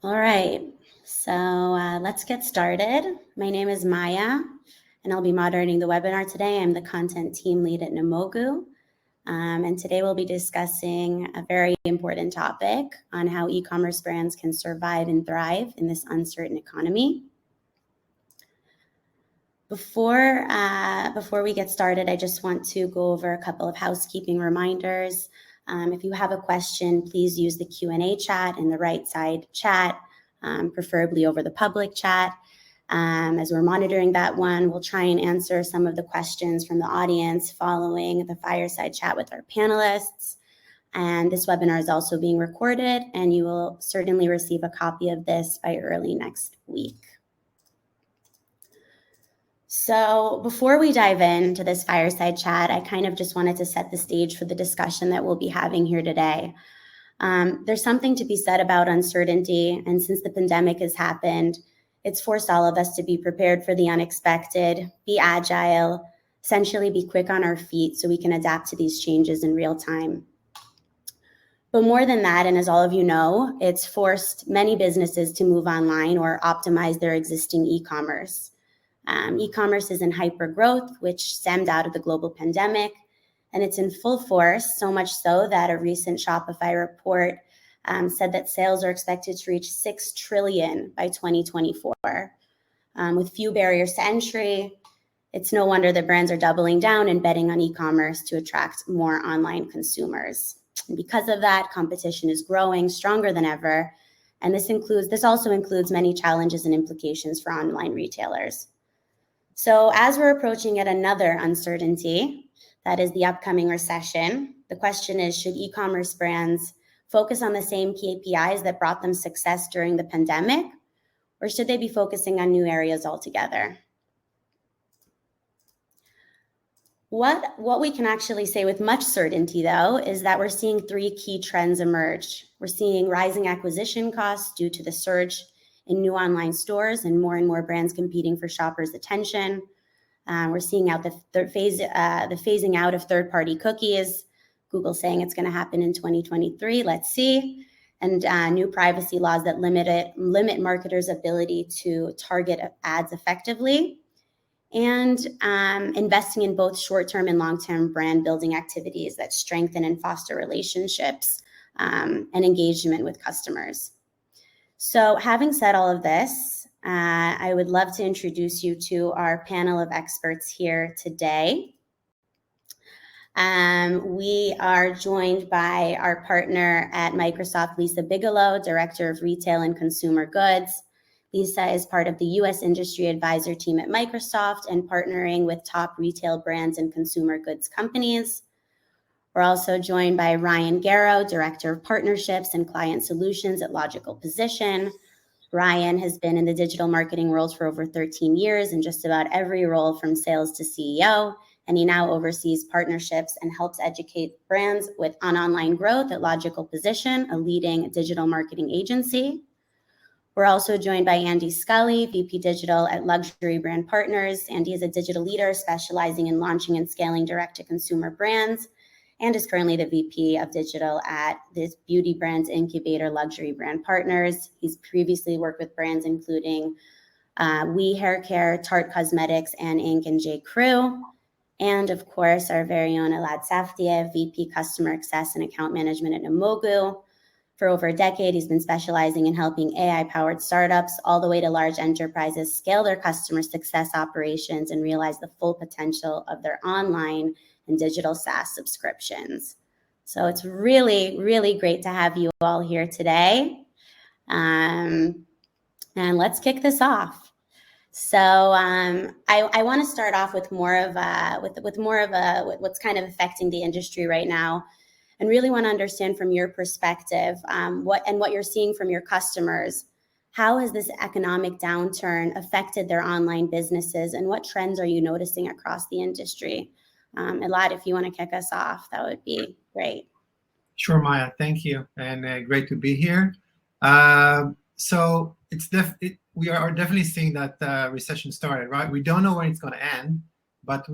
All right, so let's get started. My name is Maya, and I'll be moderating the webinar today. I'm the content team lead at Namogoo, and today we'll be discussing a very important topic on how e-commerce brands can survive and thrive in this uncertain economy. Before we get started, I just want to go over a couple of housekeeping reminders. If you have a question, please use the Q&A chat in the right side chat, preferably over the public chat. As we're monitoring that one, we'll try and answer some of the questions from the audience following the fireside chat with our panelists. And this webinar is also being recorded, and you will certainly receive a copy of this by early next week. So before we dive into this fireside chat, I kind of just wanted to set the stage for the discussion that we'll be having here today. There's something to be said about uncertainty, and since the pandemic has happened, it's forced all of us to be prepared for the unexpected, be agile, essentially be quick on our feet so we can adapt to these changes in real time. But more than that, and as all of you know, it's forced many businesses to move online or optimize their existing e-commerce. E-commerce is in hyper growth, which stemmed out of the global pandemic, and it's in full force, so much so that a recent Shopify report said that sales are expected to reach $6 trillion by 2024. With few barriers to entry, it's no wonder that brands are doubling down and betting on e-commerce to attract more online consumers. And because of that, competition is growing stronger than ever, and this also includes many challenges and implications for online retailers. So as we're approaching yet another uncertainty, that is the upcoming recession, the question is, should e-commerce brands focus on the same KPIs that brought them success during the pandemic, or should they be focusing on new areas altogether? What we can actually say with much certainty, though, is that we're seeing three key trends emerge. We're seeing rising acquisition costs due to the surge in new online stores and more brands competing for shoppers' attention. We're seeing out the phasing out of third-party cookies. Google saying it's going to happen in 2023. Let's see. And new privacy laws that limit marketers' ability to target ads effectively. And investing in both short-term and long-term brand building activities that strengthen and foster relationships and engagement with customers. So having said all of this, I would love to introduce you to our panel of experts here today. We are joined by our partner at Microsoft, Lisa Bigelow, Director of Retail and Consumer Goods. Lisa is part of the U.S. Industry Advisor team at Microsoft and partnering with top retail brands and consumer goods companies. We're also joined by Ryan Garrow, Director of Partnerships and Client Solutions at Logical Position. Ryan has been in the digital marketing world for over 13 years in just about every role from sales to CEO, and he now oversees partnerships and helps educate brands on online growth at Logical Position, a leading digital marketing agency. We're also joined by Andy Scully, VP Digital at Luxury Brand Partners. Andy is a digital leader specializing in launching and scaling direct-to-consumer brands, and is currently the VP of Digital at this beauty brands incubator, Luxury Brand Partners. He's previously worked with brands including We Hair Care, Tarte Cosmetics, and Ink and J. Crew. And of course, our very own Elad Saftiev, VP Customer Access and Account Management at Namogoo. For over a decade, he's been specializing in helping AI-powered startups all the way to large enterprises scale their customer success operations and realize the full potential of their online and digital SaaS subscriptions. So it's really, really great to have you all here today. And let's kick this off. So I want to start off with more of what's kind of affecting the industry right now, and really want to understand from your perspective what you're seeing from your customers. How has this economic downturn affected their online businesses, and what trends are you noticing across the industry? Elad, if you want to kick us off, that would be great. Sure, Maya. Thank you, and great to be here. So we are definitely seeing that recession started, right? We don't know when it's going to end, but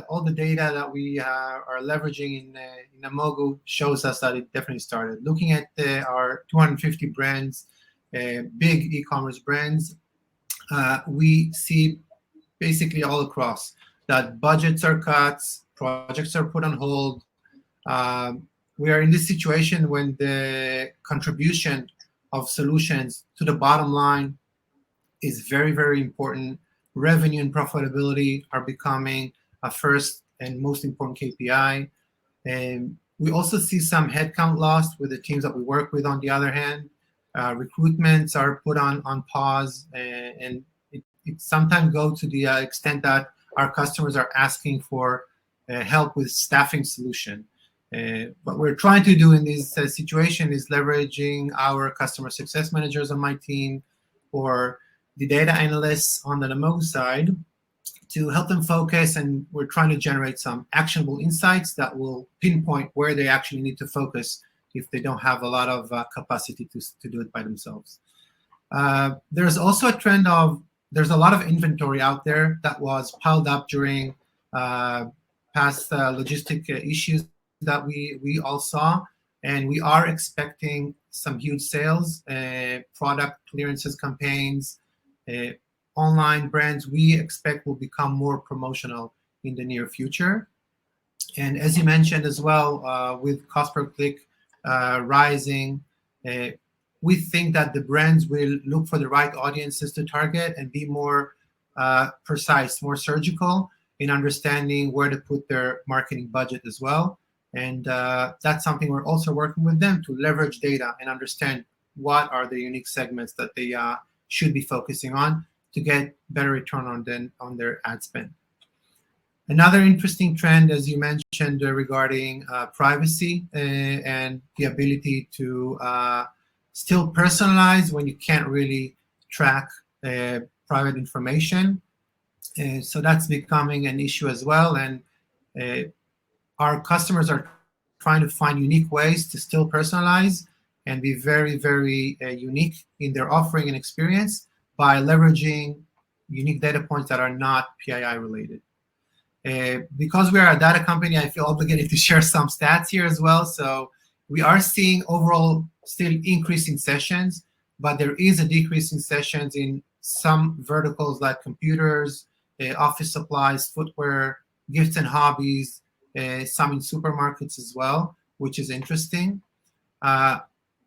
all the data that we are leveraging in Namogoo shows us that it definitely started. Looking at our 250 brands big e-commerce brands, we see basically all across that budgets are cut, projects are put on hold. We are in this situation when the contribution of solutions to the bottom line is very, very important. Revenue and profitability are becoming a first and most important KPI. And we also see some headcount loss with the teams that we work with. On the other hand, recruitments are put on pause, and it sometimes goes to the extent that our customers are asking for help with staffing solution. What we're trying to do in this situation is leveraging our customer success managers on my team or the data analysts on the Namogoo side to help them focus, and we're trying to generate some actionable insights that will pinpoint where they actually need to focus if they don't have a lot of capacity to do it by themselves. There's also a trend of there's a lot of inventory out there that was piled up during past logistic issues that we all saw, and we are expecting some huge sales, product clearances campaigns, online brands we expect will become more promotional in the near future. And as you mentioned as well, with cost per click rising, we think that the brands will look for the right audiences to target and be more precise, more surgical in understanding where to put their marketing budget as well. And that's something we're also working with them to leverage data and understand what are the unique segments that they should be focusing on to get better return on their ad spend. Another interesting trend, as you mentioned, regarding privacy and the ability to still personalize when you can't really track private information. So that's becoming an issue as well. And our customers are trying to find unique ways to still personalize and be very, very unique in their offering and experience by leveraging unique data points that are not PII related. Because we are a data company, I feel obligated to share some stats here as well. So we are seeing overall still increasing sessions, but there is a decrease in sessions in some verticals like computers, office supplies, footwear, gifts and hobbies, some in supermarkets as well, which is interesting.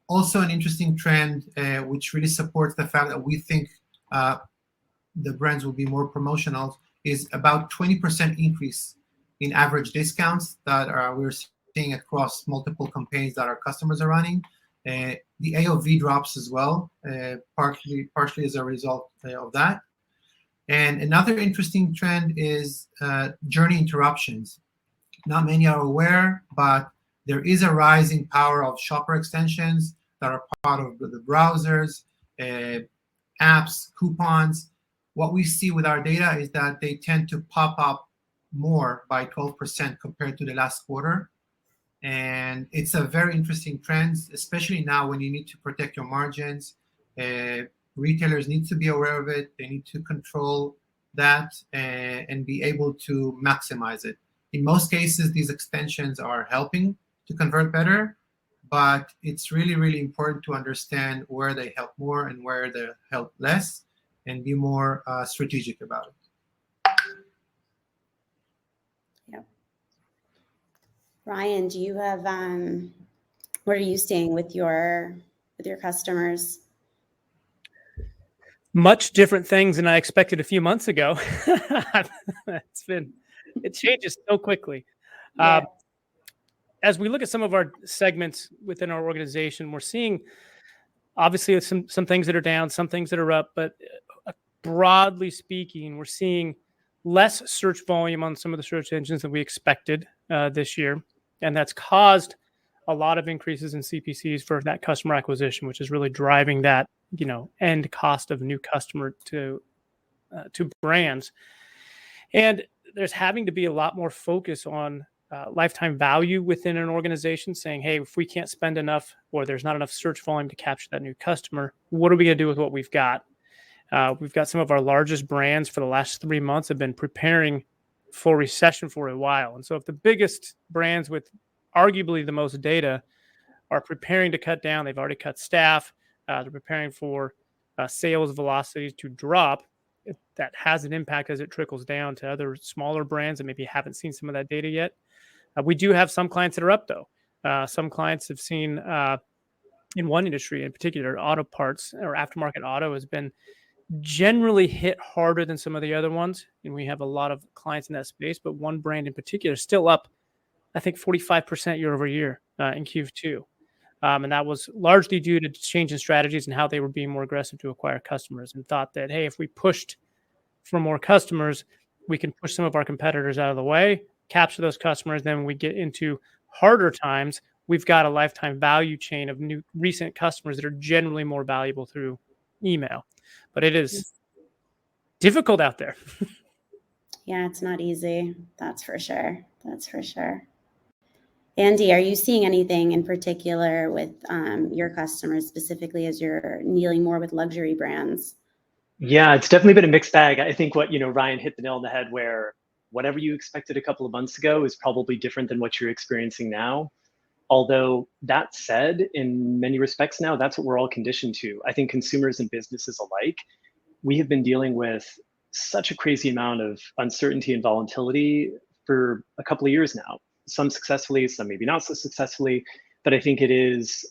Also an interesting trend, which really supports the fact that we think the brands will be more promotional, is about 20% increase in average discounts that we're seeing across multiple campaigns that our customers are running. The AOV drops as well, partially as a result of that. And another interesting trend is journey interruptions. Not many are aware, but there is a rising power of shopper extensions that are part of the browsers, apps, coupons. What we see with our data is that they tend to pop up more by 12% compared to the last quarter. And it's a very interesting trend, especially now when you need to protect your margins. Retailers need to be aware of it. They need to control that and be able to maximize it. In most cases, these extensions are helping to convert better, but it's really, really important to understand where they help more and where they help less and be more strategic about it. Yep. Ryan, do you have, what are you seeing with your customers? Much different things than I expected a few months ago. It changes so quickly. Yeah. As we look at some of our segments within our organization, we're seeing obviously some things that are down, some things that are up, but broadly speaking, we're seeing less search volume on some of the search engines than we expected this year. And that's caused a lot of increases in CPCs for that customer acquisition, which is really driving that, end cost of new customer to brands. And there's having to be a lot more focus on lifetime value within an organization, saying, hey, if we can't spend enough or there's not enough search volume to capture that new customer, what are we going to do with what we've got? We've got some of our largest brands for the last 3 months have been preparing for recession for a while. And so if the biggest brands with arguably the most data are preparing to cut down, they've already cut staff, they're preparing for sales velocities to drop. That has an impact as it trickles down to other smaller brands that maybe haven't seen some of that data yet. We do have some clients that are up, though. Some clients have seen, in one industry in particular, auto parts or aftermarket auto has been generally hit harder than some of the other ones. And we have a lot of clients in that space, but one brand in particular is still up, I think, 45% year over year in Q2. And that was largely due to change in strategies and how they were being more aggressive to acquire customers, and thought that, hey, if we pushed for more customers, we can push some of our competitors out of the way, capture those customers. Then when we get into harder times, we've got a lifetime value chain of new recent customers that are generally more valuable through email. But it is difficult out there. Yeah, it's not easy. That's for sure. That's for sure. Andy, are you seeing anything in particular with your customers, specifically as you're dealing more with luxury brands? Yeah, it's definitely been a mixed bag. I think what, Ryan hit the nail on the head, where whatever you expected a couple of months ago is probably different than what you're experiencing now. Although that said, in many respects now, that's what we're all conditioned to. I think consumers and businesses alike, we have been dealing with such a crazy amount of uncertainty and volatility for a couple of years now. Some successfully, some maybe not so successfully, but I think it is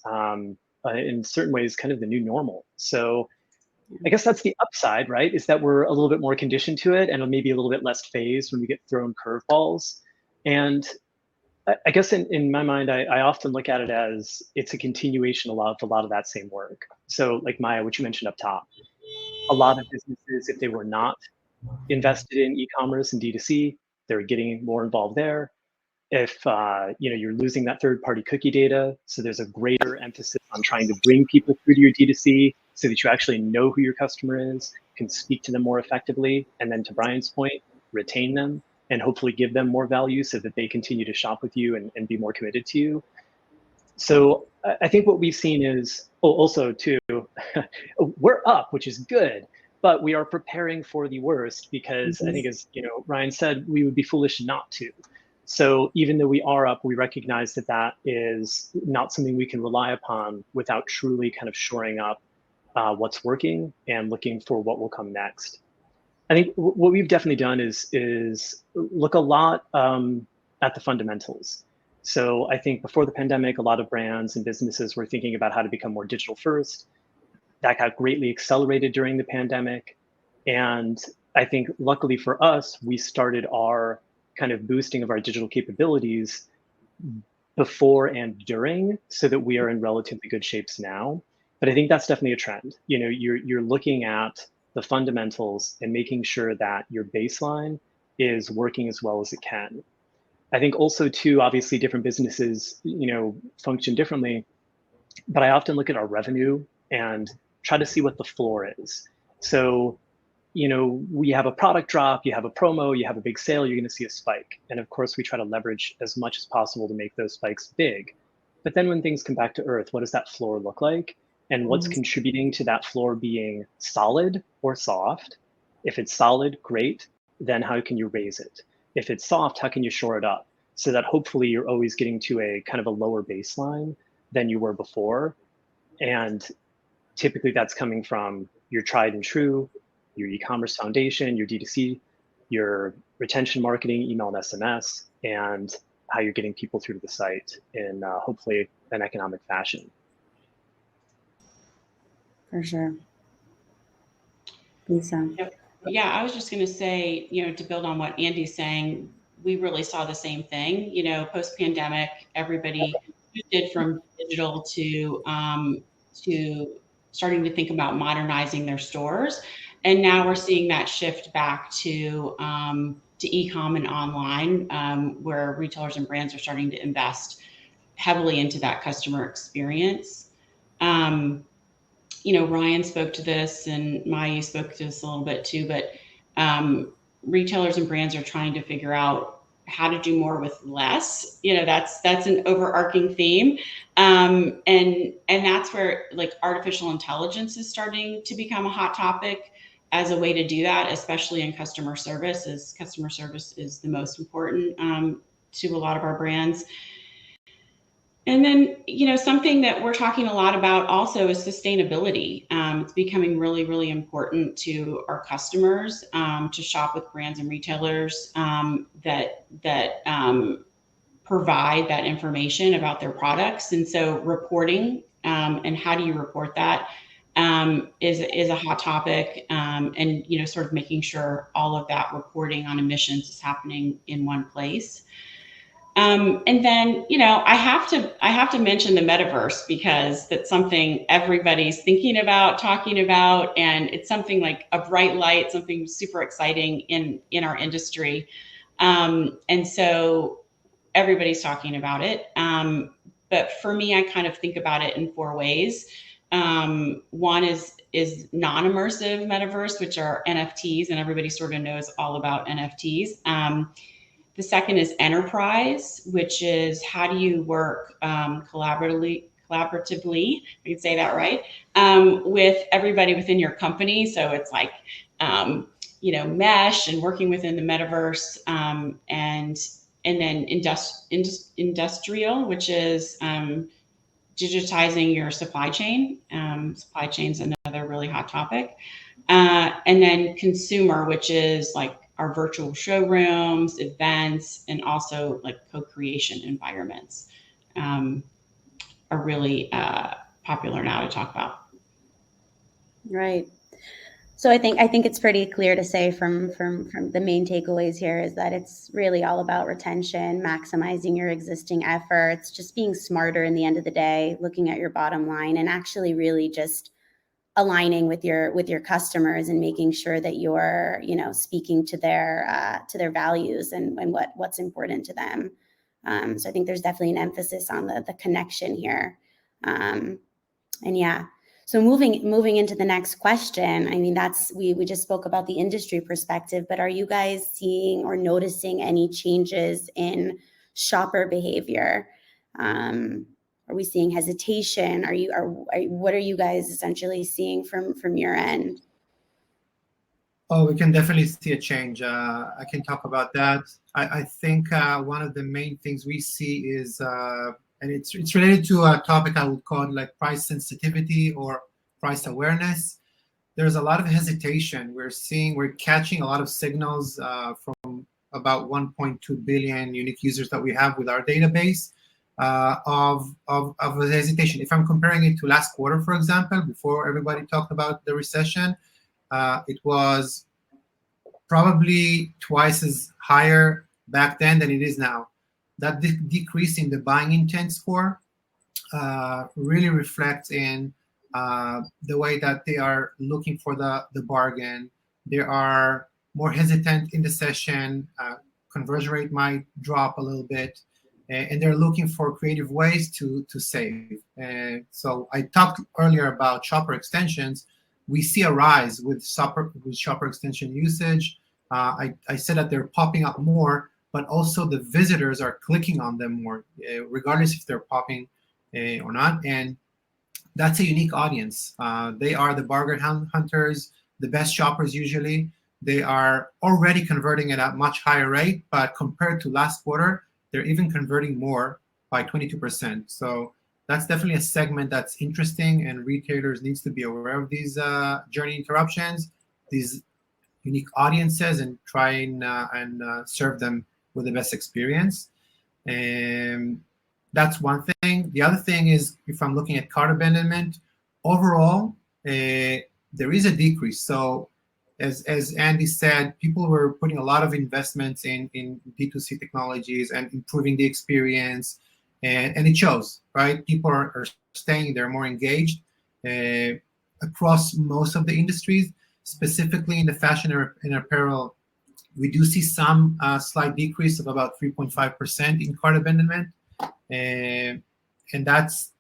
in certain ways kind of the new normal. So I guess that's the upside, right? Is that we're a little bit more conditioned to it, and maybe a little bit less phased when we get thrown curveballs. And I guess in my mind, I often look at it as it's a continuation of a lot of that same work. So like Maya, what you mentioned up top, a lot of businesses, if they were not invested in e-commerce and D2C, they're getting more involved there. If you're losing that third-party cookie data, so there's a greater emphasis on trying to bring people through to your D2C so that you actually know who your customer is, can speak to them more effectively, and then to Brian's point, retain them and hopefully give them more value so that they continue to shop with you and be more committed to you. So I think what we've seen is, also too, we're up, which is good, but we are preparing for the worst because I think, as Ryan said, we would be foolish not to. So even though we are up, we recognize that that is not something we can rely upon without truly kind of shoring up what's working and looking for what will come next. I think what we've definitely done is look a lot at the fundamentals. So I think before the pandemic, a lot of brands and businesses were thinking about how to become more digital first. That got greatly accelerated during the pandemic. And I think luckily for us, we started our kind of boosting of our digital capabilities before and during, so that we are in relatively good shapes now. But I think that's definitely a trend. You're looking at the fundamentals and making sure that your baseline is working as well as it can. I think also too, obviously different businesses, function differently, but I often look at our revenue and try to see what the floor is. So, we have a product drop, you have a promo, you have a big sale, you're going to see a spike. And of course, we try to leverage as much as possible to make those spikes big. But then when things come back to earth, what does that floor look like? And what's contributing to that floor being solid or soft? If it's solid, great. Then how can you raise it? If it's soft, how can you shore it up? So that hopefully you're always getting to a kind of a lower baseline than you were before. And typically that's coming from your tried and true, your e-commerce foundation, your D2C, your retention marketing, email and SMS, and how you're getting people through to the site in hopefully an economic fashion. For sure. Lisa. Yeah, I was just going to say, to build on what Andy's saying, we really saw the same thing. Post-pandemic, everybody shifted from digital to starting to think about modernizing their stores. And now we're seeing that shift back to e-com and online, where retailers and brands are starting to invest heavily into that customer experience. Ryan spoke to this, and Maya spoke to this a little bit too, but retailers and brands are trying to figure out how to do more with less. That's an overarching theme. And that's where artificial intelligence is starting to become a hot topic as a way to do that, especially in customer service, as customer service is the most important to a lot of our brands. And then, something that we're talking a lot about also is sustainability. It's becoming really, really important to our customers to shop with brands and retailers that provide that information about their products. And so reporting and how do you report that is a hot topic. And, sort of making sure all of that reporting on emissions is happening in one place. And then, I have to mention the metaverse because that's something everybody's thinking about, talking about, and it's something like a bright light, something super exciting in our industry. And so everybody's talking about it. But for me, I kind of think about it in 4 ways. One is non-immersive metaverse, which are NFTs, and everybody sort of knows all about NFTs. The second is enterprise, which is how do you work collaboratively, I can say that right, with everybody within your company. So it's like, mesh and working within the metaverse, and then industrial, which is digitizing your supply chain. Supply chain's another really hot topic. And then consumer, which is like our virtual showrooms, events, and also like co-creation environments are really popular now to talk about. Right. So I think it's pretty clear to say from the main takeaways here is that it's really all about retention, maximizing your existing efforts, just being smarter in the end of the day, looking at your bottom line, and actually really just aligning with your customers and making sure that you're speaking to their values and what's important to them. So I think there's definitely an emphasis on the connection here, and yeah. So moving into the next question, I mean, we just spoke about the industry perspective, but are you guys seeing or noticing any changes in shopper behavior? Are we seeing hesitation? What are you guys essentially seeing from your end? Oh, we can definitely see a change. I can talk about that. I think one of the main things we see is, and it's related to a topic I would call like price sensitivity or price awareness. There's a lot of hesitation. We're catching a lot of signals from about 1.2 billion unique users that we have with our database of hesitation. If I'm comparing it to last quarter, for example, before everybody talked about the recession, it was probably twice as higher back then than it is now. That decrease in the buying intent score really reflects in the way that they are looking for the bargain. They are more hesitant in the session. Conversion rate might drop a little bit, and they're looking for creative ways to save. So I talked earlier about shopper extensions. We see a rise with shopper extension usage. I said that they're popping up more, but also the visitors are clicking on them more, regardless if they're popping or not. And that's a unique audience. They are the bargain hunters, the best shoppers usually. They are already converting at a much higher rate, but compared to last quarter, they're even converting more by 22%. So that's definitely a segment that's interesting, and retailers needs to be aware of these journey interruptions, these unique audiences, and try and serve them with the best experience. And that's one thing. The other thing is, if I'm looking at cart abandonment, overall, there is a decrease. So as Andy said, people were putting a lot of investments in D2C technologies and improving the experience, and it shows, right? People are staying, they're more engaged across most of the industries. Specifically in the fashion and apparel, we do see some slight decrease of about 3.5% in cart abandonment, and that's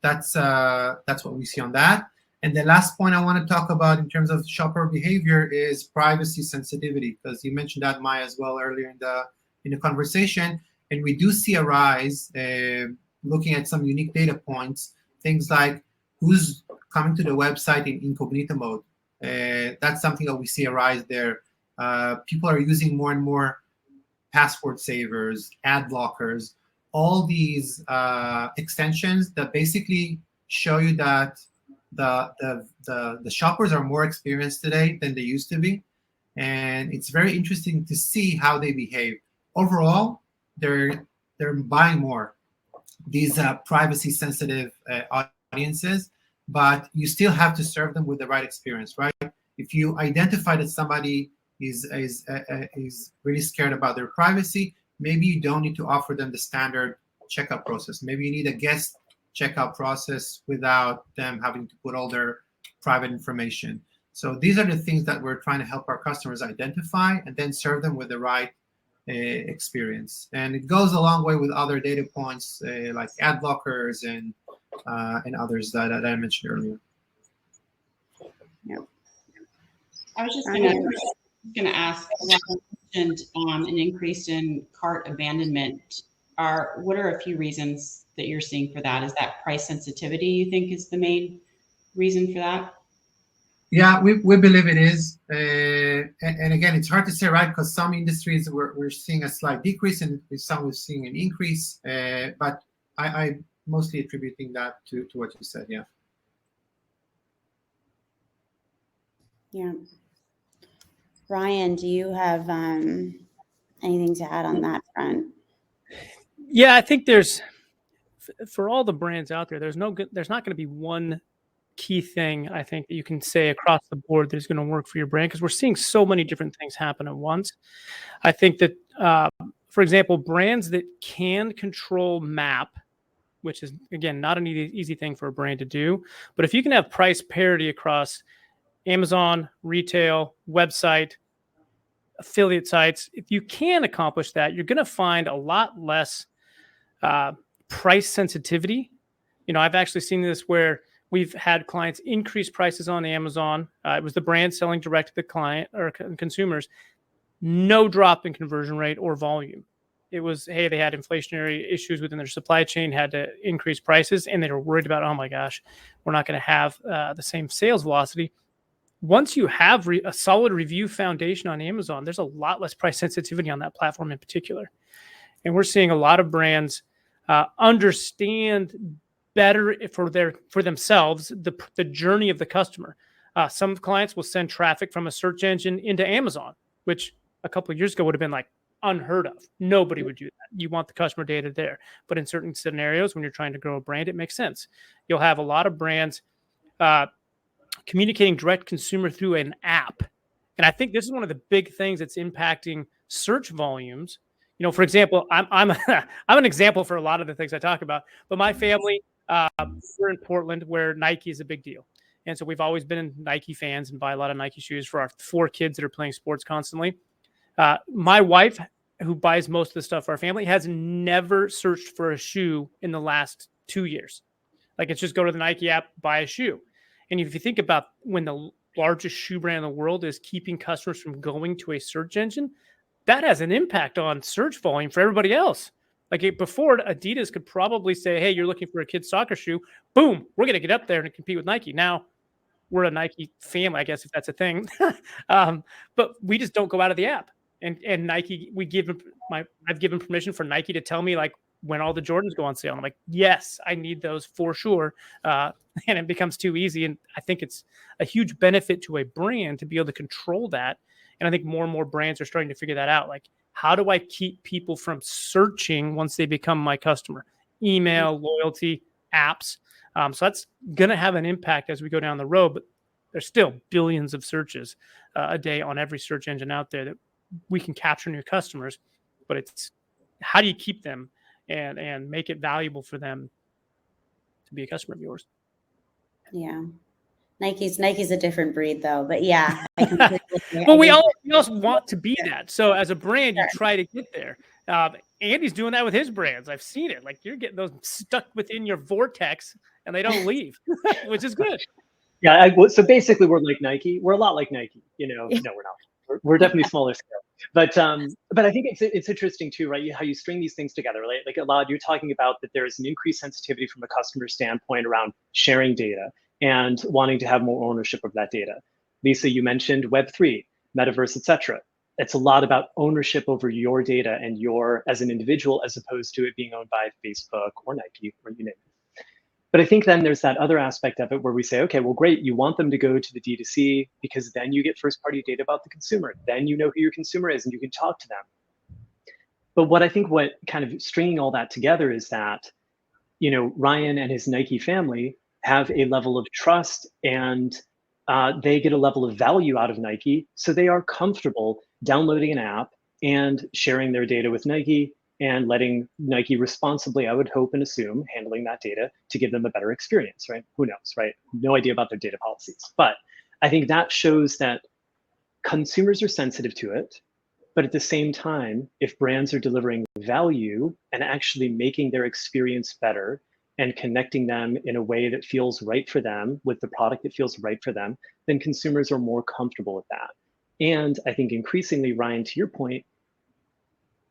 what we see on that. And the last point I want to talk about in terms of shopper behavior is privacy sensitivity, because you mentioned that, Maya, as well earlier in the conversation. And we do see a rise, looking at some unique data points, things like who's coming to the website in incognito mode. That's something that we see a rise there. People are using more and more password savers, ad blockers. all these extensions that basically show you that the shoppers are more experienced today than they used to be, and it's very interesting to see how they behave. Overall, they're buying more, these privacy sensitive audiences, but you still have to serve them with the right experience, right? If you identify that somebody is really scared about their privacy, maybe you don't need to offer them the standard checkout process. Maybe you need a guest checkout process without them having to put all their private information. So these are the things that we're trying to help our customers identify and then serve them with the right experience. And it goes a long way with other data points like ad blockers and others that I mentioned earlier. Yep. I was just going to ask, you mentioned an increase in cart abandonment. What are a few reasons that you're seeing for that? Is that price sensitivity, you think, is the main reason for that? Yeah, we believe it is. And again, it's hard to say, right? Because some industries we're seeing a slight decrease and some we're seeing an increase. But I mostly attributing that to what you said, yeah. Yeah. Ryan, do you have anything to add on that front? Yeah, I think there's, for all the brands out there, there's not going to be one key thing I think that you can say across the board that is going to work for your brand, because we're seeing so many different things happen at once. I think that, for example, brands that can control MAP, which is, again, not an easy thing for a brand to do, but if you can have price parity across Amazon, retail, website, affiliate sites, if you can accomplish that, you're going to find a lot less price sensitivity. You know, I've actually seen this where we've had clients increase prices on Amazon. It was the brand selling direct to the client or consumers. No drop in conversion rate or volume. It was, hey, they had inflationary issues within their supply chain, had to increase prices, and they were worried about, oh my gosh, we're not going to have the same sales velocity. Once you have a solid review foundation on Amazon, there's a lot less price sensitivity on that platform in particular. And we're seeing a lot of brands understand better for themselves the journey of the customer. Some clients will send traffic from a search engine into Amazon, which a couple of years ago would have been like unheard of. Nobody would do that. You want the customer data there. But in certain scenarios, when you're trying to grow a brand, it makes sense. You'll have a lot of brands communicating direct consumer through an app. And I think this is one of the big things that's impacting search volumes. You know, for example, I'm an example for a lot of the things I talk about, but my family, we're in Portland where Nike is a big deal. And so we've always been Nike fans and buy a lot of Nike shoes for our 4 kids that are playing sports constantly. My wife, who buys most of the stuff for our family, has never searched for a shoe in the last 2 years. Like, it's just go to the Nike app, buy a shoe. And if you think about when the largest shoe brand in the world is keeping customers from going to a search engine, that has an impact on search volume for everybody else. Like, before, Adidas could probably say, hey, you're looking for a kid's soccer shoe. Boom, we're going to get up there and compete with Nike. Now, we're a Nike family, I guess, if that's a thing. But we just don't go out of the app. And Nike, I've given permission for Nike to tell me, like, when all the Jordans go on sale. I'm like, yes, I need those for sure. And it becomes too easy. And I think it's a huge benefit to a brand to be able to control that. And I think more and more brands are starting to figure that out. Like, how do I keep people from searching once they become my customer? Email, loyalty, apps. So that's going to have an impact as we go down the road. But there's still billions of searches a day on every search engine out there that we can capture new customers. But it's how do you keep them and make it valuable for them to be a customer of yours? Yeah. Nike's a different breed, though. But yeah, I completely agree. Well, we also want to be that. So as a brand, you try to get there. Andy's doing that with his brands. I've seen it. Like, you're getting those stuck within your vortex and they don't leave, which is good. Yeah. So basically, we're like Nike. We're a lot like Nike. You know, no, we're not. We're definitely smaller scale. But I think it's interesting too, right? How you string these things together, right? Like, a lot, you're talking about that there is an increased sensitivity from a customer standpoint around sharing data and wanting to have more ownership of that data. Lisa, you mentioned Web3, metaverse, et cetera. It's a lot about ownership over your data and your as an individual, as opposed to it being owned by Facebook or Nike or you name it. But I think then there's that other aspect of it where we say, okay, well, great, you want them to go to the D2C because then you get first party data about the consumer. Then you know who your consumer is and you can talk to them. But what I think what kind of stringing all that together is that, Ryan and his Nike family have a level of trust and they get a level of value out of Nike. So they are comfortable downloading an app and sharing their data with Nike and letting Nike responsibly, I would hope and assume, handling that data to give them a better experience, right? Who knows, right? No idea about their data policies. But I think that shows that consumers are sensitive to it. But at the same time, if brands are delivering value and actually making their experience better and connecting them in a way that feels right for them with the product that feels right for them, then consumers are more comfortable with that. And I think increasingly, Ryan, to your point,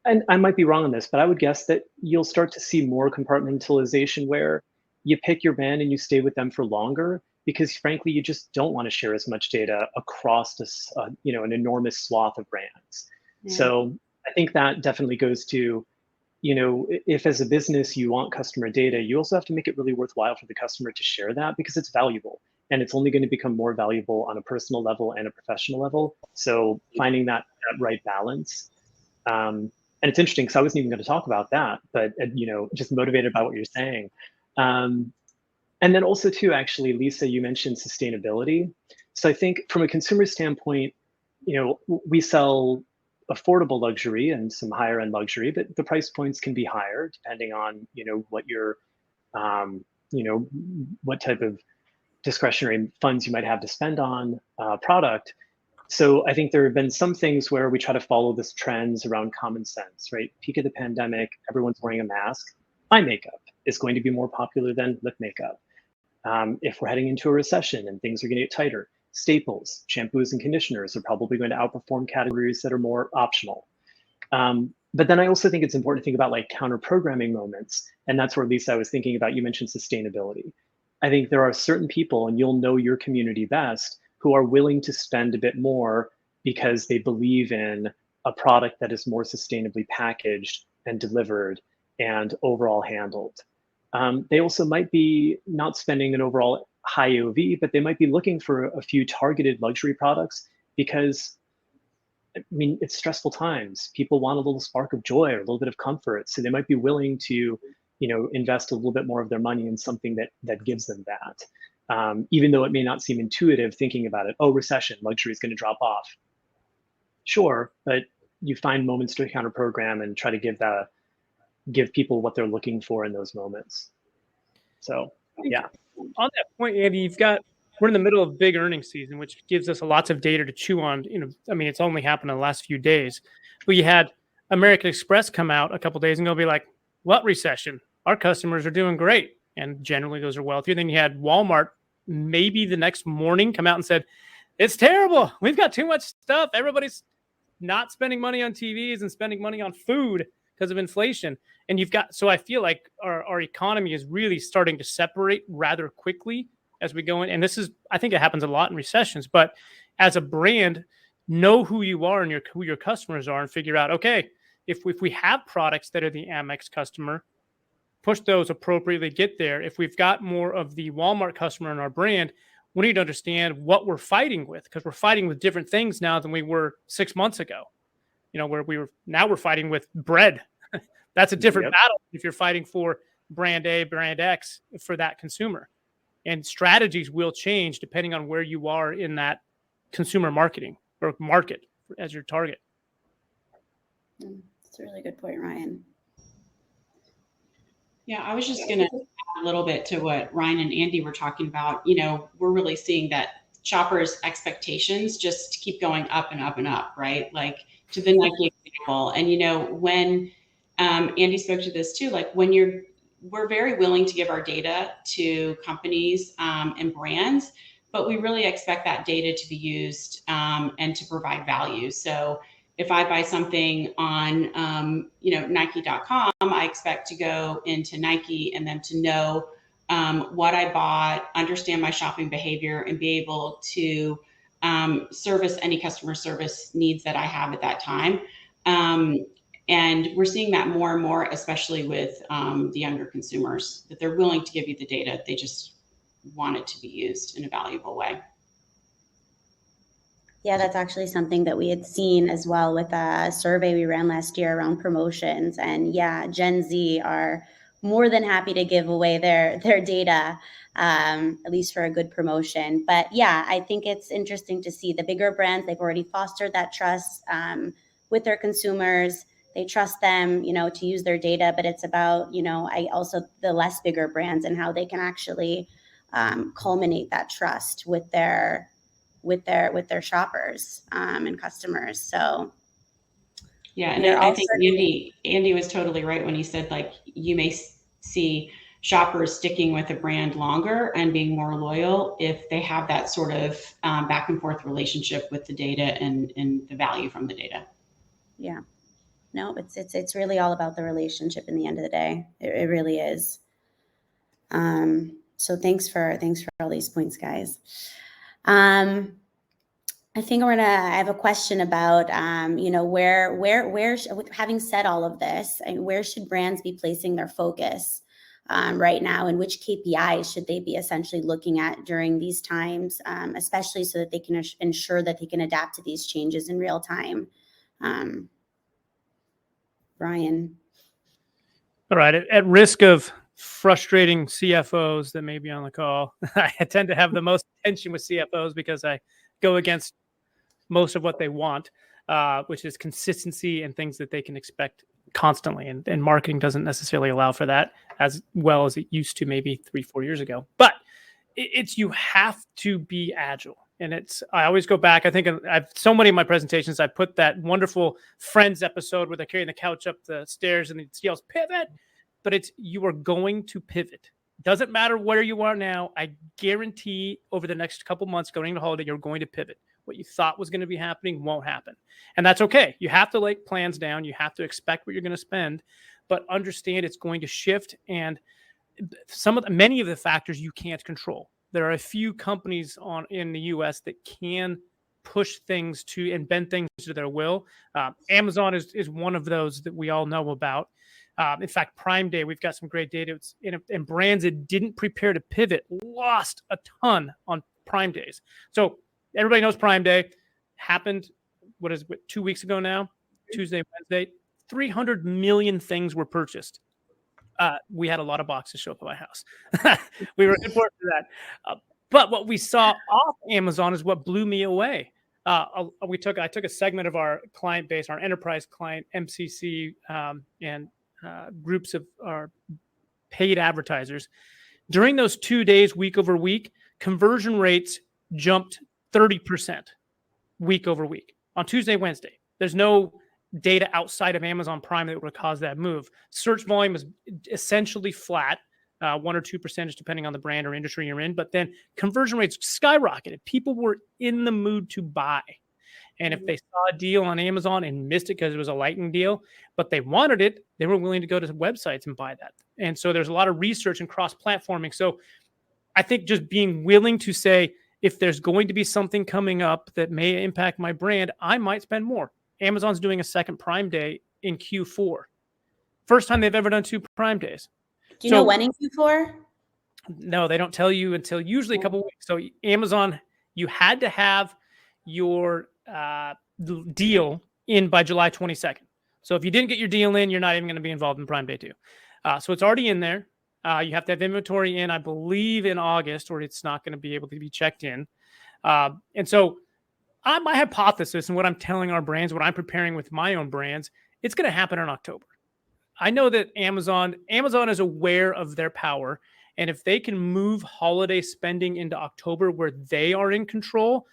and I might be wrong on this, but I would guess that you'll start to see more compartmentalization where you pick your brand and you stay with them for longer because frankly, you just don't want to share as much data across this, an enormous swath of brands. Yeah. So I think that definitely goes to, if as a business you want customer data, you also have to make it really worthwhile for the customer to share that because it's valuable and it's only going to become more valuable on a personal level and a professional level. So finding that right balance. And it's interesting because I wasn't even going to talk about that, but just motivated by what you're saying. And then also too, actually, Lisa, you mentioned sustainability. So I think from a consumer standpoint, we sell affordable luxury and some higher end luxury, but the price points can be higher depending on, what your, what type of discretionary funds you might have to spend on product. So I think there have been some things where we try to follow this trends around common sense, right? Peak of the pandemic, everyone's wearing a mask. Eye makeup is going to be more popular than lip makeup. If we're heading into a recession and things are going to get tighter, staples, shampoos and conditioners are probably going to outperform categories that are more optional. But then I also think it's important to think about like counter programming moments. And that's where, Lisa, I was thinking about, you mentioned sustainability. I think there are certain people, and you'll know your community best, who are willing to spend a bit more because they believe in a product that is more sustainably packaged and delivered and overall handled. They also might be not spending an overall high AOV, but they might be looking for a few targeted luxury products because, it's stressful times. People want a little spark of joy or a little bit of comfort. So they might be willing to, invest a little bit more of their money in something that gives them that. Even though it may not seem intuitive thinking about it, recession, luxury is going to drop off. Sure, but you find moments to counter program and try to give people what they're looking for in those moments. So, yeah. On that point, Andy, we're in the middle of big earnings season, which gives us lots of data to chew on. It's only happened in the last few days, but you had American Express come out a couple of days and go be like, what recession? Our customers are doing great. And generally those are wealthier. Then you had Walmart maybe the next morning come out and said, it's terrible. We've got too much stuff. Everybody's not spending money on TVs and spending money on food because of inflation. And so I feel like our economy is really starting to separate rather quickly as we go in. And I think it happens a lot in recessions, but as a brand, know who you are and who your customers are and figure out, okay, if we have products that are the Amex customer, push those appropriately, get there. If we've got more of the Walmart customer in our brand, we need to understand what we're fighting with because we're fighting with different things now than we were 6 months ago. Now we're fighting with bread. That's a different battle if you're fighting for brand A, brand X for that consumer. And strategies will change depending on where you are in that consumer marketing or market as your target. That's a really good point, Ryan. Yeah, I was just going to add a little bit to what Ryan and Andy were talking about. We're really seeing that shoppers' expectations just keep going up and up and up, right? Like to the Nike example. And, when Andy spoke to this too, like we're very willing to give our data to companies and brands, but we really expect that data to be used and to provide value. So if I buy something on, Nike.com, I expect to go into Nike and then to know what I bought, understand my shopping behavior, and be able to service any customer service needs that I have at that time. And we're seeing that more and more, especially with the younger consumers, that they're willing to give you the data. They just want it to be used in a valuable way. Yeah, that's actually something that we had seen as well with a survey we ran last year around promotions. And yeah, Gen Z are more than happy to give away their data, at least for a good promotion. But yeah, I think it's interesting to see the bigger brands, they've already fostered that trust with their consumers. They trust them, to use their data, but it's about, I also the less bigger brands and how they can actually culminate that trust with their shoppers and customers. So yeah, and I think Andy was totally right when he said, like, you may see shoppers sticking with a brand longer and being more loyal if they have that sort of back and forth relationship with the data and the value from the data. Yeah, no, it's really all about the relationship in the end of the day. It really is. So thanks for all these points, guys. I think I have a question about, where, having said all of this, and where should brands be placing their focus right now, and which KPIs should they be essentially looking at during these times, especially so that they can ensure that they can adapt to these changes in real time? Brian. All right. At risk of frustrating CFOs that may be on the call, I tend to have the most tension with CFOs because I go against most of what they want, which is consistency and things that they can expect constantly. And marketing doesn't necessarily allow for that as well as it used to maybe 3-4 years ago. But you have to be agile. And I always go back. I think I've so many of my presentations, I put that wonderful Friends episode where they're carrying the couch up the stairs and it yells pivot, but you are going to pivot. Doesn't matter where you are now. I guarantee over the next couple months going into holiday, you're going to pivot. What you thought was going to be happening won't happen. And that's okay. You have to lay plans down. You have to expect what you're going to spend, but understand it's going to shift. And many of the factors you can't control. There are a few companies in the US that can push things and bend things to their will. Amazon is one of those that we all know about. In fact, Prime Day, we've got some great data. And brands that didn't prepare to pivot lost a ton on Prime Days. So everybody knows Prime Day happened, 2 weeks ago now? Tuesday, Wednesday. 300 million things were purchased. We had a lot of boxes show up at my house. We were looking forward to that. But what we saw off Amazon is what blew me away. I took a segment of our client base, our enterprise client, MCC, and groups of our paid advertisers. During those 2 days, week over week, conversion rates jumped 30% week over week on Tuesday, Wednesday. There's no data outside of Amazon Prime that would cause that move. Search volume is essentially flat, 1 or 2% depending on the brand or industry you're in. But then conversion rates skyrocketed. People were in the mood to buy. And if they saw a deal on Amazon and missed it because it was a lightning deal, but they wanted it, they were willing to go to websites and buy that. And so there's a lot of research and cross-platforming. So I think just being willing to say, if there's going to be something coming up that may impact my brand, I might spend more. Amazon's doing a second Prime Day in Q4. First time they've ever done 2 Prime Days. Do you know when in Q4? No, they don't tell you until usually a couple of weeks. So Amazon, you had to have your deal in by July 22nd. So if you didn't get your deal in, you're not even going to be involved in Prime Day 2. So it's already in there. You have to have inventory in, I believe, in August, or it's not going to be able to be checked in. And so my hypothesis and what I'm telling our brands, what I'm preparing with my own brands, it's going to happen in October. I know that Amazon is aware of their power. And if they can move holiday spending into October where they are in control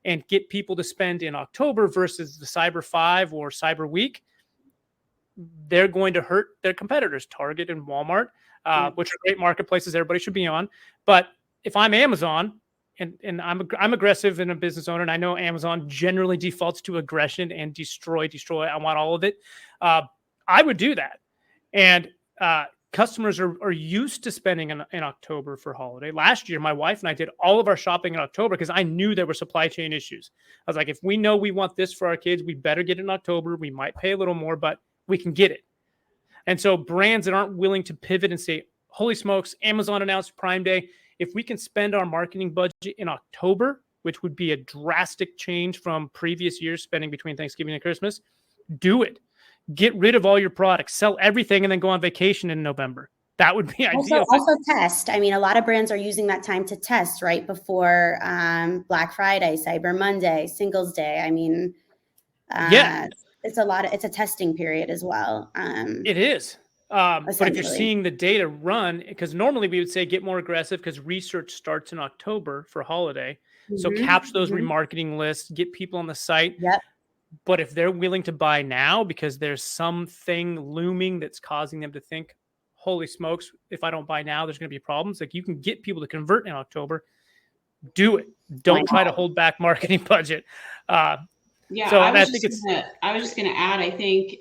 and get people to spend in October versus the Cyber 5 or Cyber Week, they're going to hurt their competitors, Target and Walmart, which are great marketplaces everybody should be on. But if I'm Amazon, and I'm aggressive and a business owner, and I know Amazon generally defaults to aggression and destroy. I want all of it. I would do that. And customers are used to spending in October for holiday. Last year, my wife and I did all of our shopping in October because I knew there were supply chain issues. I was like, if we know we want this for our kids, we better get it in October. We might pay a little more, but we can get it. And so brands that aren't willing to pivot and say, holy smokes, Amazon announced Prime Day. If we can spend our marketing budget in October, which would be a drastic change from previous years spending between Thanksgiving and Christmas, do it. Get rid of all your products, sell everything, and then go on vacation in November. That would be ideal. Also test. I mean, a lot of brands are using that time to test right before Black Friday, Cyber Monday, Singles Day. I mean, it's a testing period as well. It is. But if you're seeing the data run, because normally we would say get more aggressive because research starts in October for holiday. So capture those remarketing lists, get people on the site. Yep. But if they're willing to buy now because there's something looming that's causing them to think, holy smokes, if I don't buy now, there's going to be problems. Like, you can get people to convert in October. Do it. Don't try to hold back marketing budget. Yeah, so I was just going to add, I think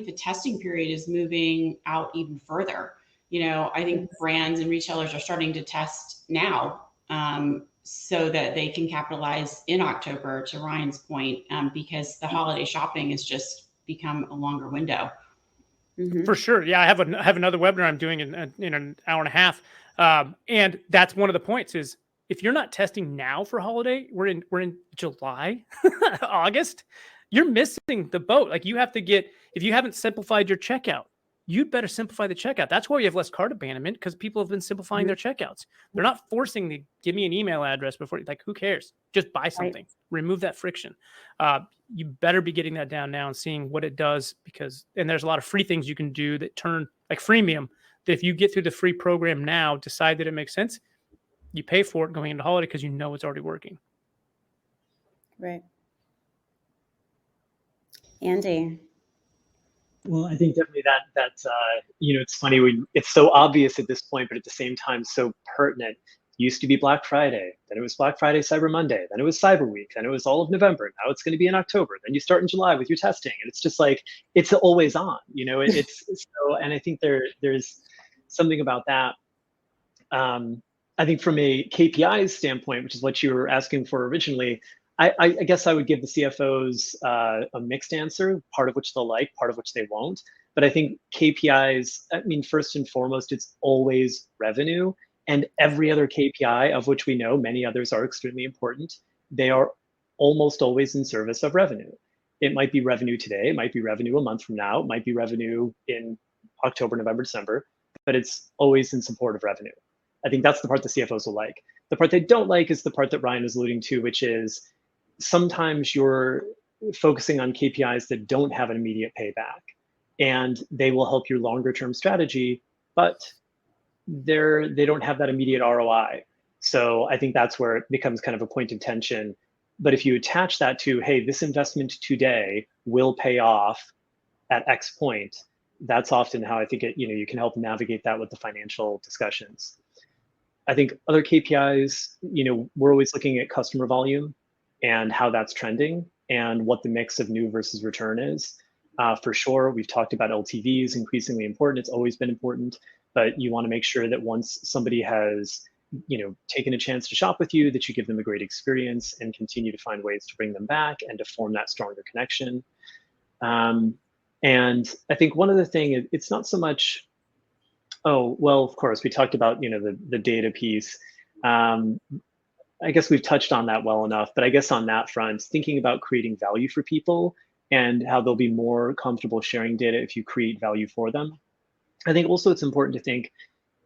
the testing period is moving out even further. I think brands and retailers are starting to test now, so that they can capitalize in October, to Ryan's point, because the holiday shopping has just become a longer window. For sure. Yeah, I have another webinar I'm doing in an hour and a half. And that's one of the points is, if you're not testing now for holiday, we're in July, August, you're missing the boat. Like, you have to if you haven't simplified your checkout, you'd better simplify the checkout. That's why you have less cart abandonment, because people have been simplifying their checkouts. They're not forcing the give me an email address before. Like, who cares? Just buy something. Right. Remove that friction. You better be getting that down now and seeing what it does, and there's a lot of free things you can do that turn like freemium, that if you get through the free program now, decide that it makes sense, you pay for it going into holiday because you know it's already working. Right. Andy. Well, I think definitely that's it's funny when it's so obvious at this point, but at the same time so pertinent. It used to be Black Friday, then it was Black Friday, Cyber Monday, then it was Cyber Week, then it was all of November. Now it's going to be in October. Then you start in July with your testing, and it's just like it's always on. It's so. And I think there's something about that. I think from a KPIs standpoint, which is what you were asking for originally, I guess I would give the CFOs a mixed answer, part of which they'll like, part of which they won't. But I think KPIs, I mean, first and foremost, it's always revenue. And every other KPI, of which we know many others are extremely important, they are almost always in service of revenue. It might be revenue today, it might be revenue a month from now, it might be revenue in October, November, December, but it's always in support of revenue. I think that's the part the CFOs will like. The part they don't like is the part that Ryan is alluding to, which is sometimes you're focusing on KPIs that don't have an immediate payback, and they will help your longer term strategy, but they don't have that immediate ROI. So I think that's where it becomes kind of a point of tension. But if you attach that to, hey, this investment today will pay off at X point, that's often how I think you can help navigate that with the financial discussions. I think other KPIs, we're always looking at customer volume and how that's trending and what the mix of new versus return is. For sure, we've talked about LTVs, increasingly important. It's always been important, but you want to make sure that once somebody has, taken a chance to shop with you, that you give them a great experience and continue to find ways to bring them back and to form that stronger connection. And I think one other thing, it's not so much, oh, well, of course, we talked about, the data piece. I guess we've touched on that well enough, but I guess on that front, thinking about creating value for people and how they'll be more comfortable sharing data if you create value for them. I think also it's important to think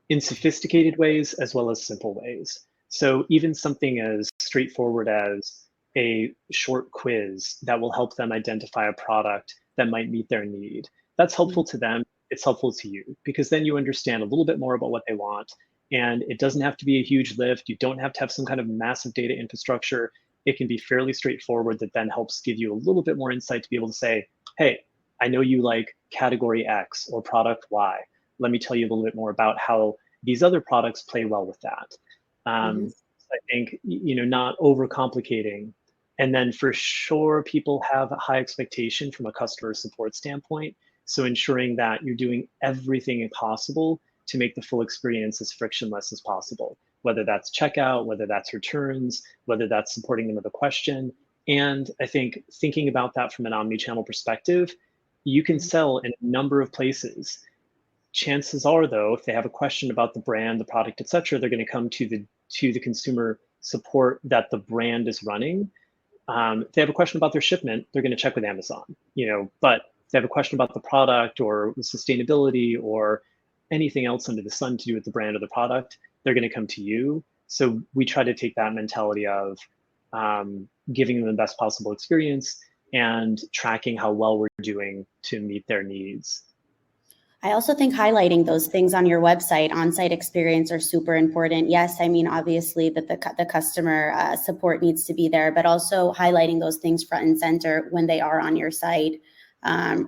in sophisticated ways as well as simple ways. So even something as straightforward as a short quiz that will help them identify a product that might meet their need. That's helpful to them. It's helpful to you, because then you understand a little bit more about what they want. And it doesn't have to be a huge lift. You don't have to have some kind of massive data infrastructure. It can be fairly straightforward that then helps give you a little bit more insight to be able to say, hey, I know you like category X or product Y. Let me tell you a little bit more about how these other products play well with that. I think, not overcomplicating. And then for sure, people have a high expectation from a customer support standpoint. So ensuring that you're doing everything possible to make the full experience as frictionless as possible, whether that's checkout, whether that's returns, whether that's supporting them with a question. And I think thinking about that from an omni-channel perspective, you can sell in a number of places. Chances are, though, if they have a question about the brand, the product, et cetera, they're going to come to the consumer support that the brand is running. If they have a question about their shipment, they're going to check with Amazon, but if they have a question about the product or sustainability or anything else under the sun to do with the brand or the product, they're going to come to you. So we try to take that mentality of giving them the best possible experience and tracking how well we're doing to meet their needs. I also think highlighting those things on your website, on-site experience, are super important. Yes, I mean, obviously that the customer support needs to be there, but also highlighting those things front and center when they are on your site,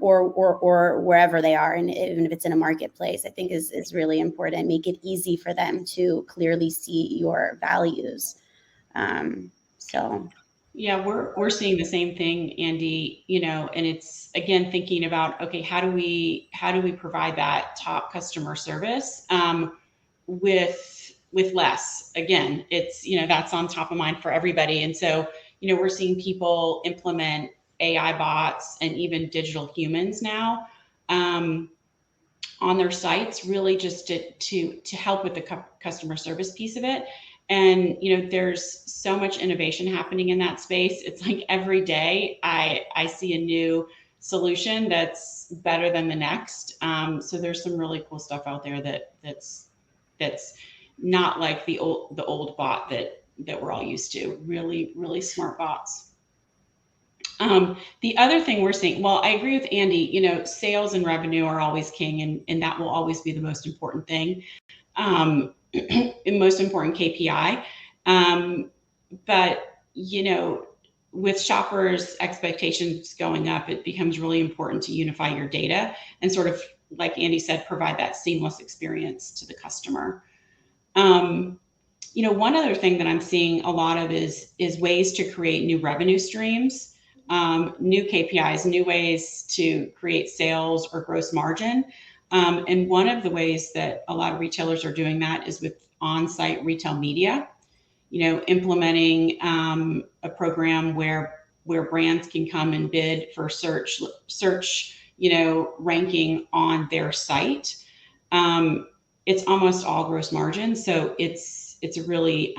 or wherever they are, and even if it's in a marketplace, I think is really important. Make it easy for them to clearly see your values. Yeah, we're seeing the same thing, Andy, and it's, again, thinking about, okay, how do we provide that top customer service with less? Again, it's, that's on top of mind for everybody. And so, we're seeing people implement AI bots and even digital humans now on their sites, really just to help with the customer service piece of it. And, there's so much innovation happening in that space. It's like every day I see a new solution that's better than the next. So there's some really cool stuff out there that's not like the old bot that we're all used to. Really, really smart bots. The other thing we're seeing, well, I agree with Andy, sales and revenue are always king, and that will always be the most important thing. Most important KPI. But, with shoppers' expectations going up, it becomes really important to unify your data and sort of, like Andy said, provide that seamless experience to the customer. One other thing that I'm seeing a lot of is ways to create new revenue streams, new KPIs, new ways to create sales or gross margin. And one of the ways that a lot of retailers are doing that is with on-site retail media, implementing a program where brands can come and bid for search, ranking on their site. It's almost all gross margin. So it's a really,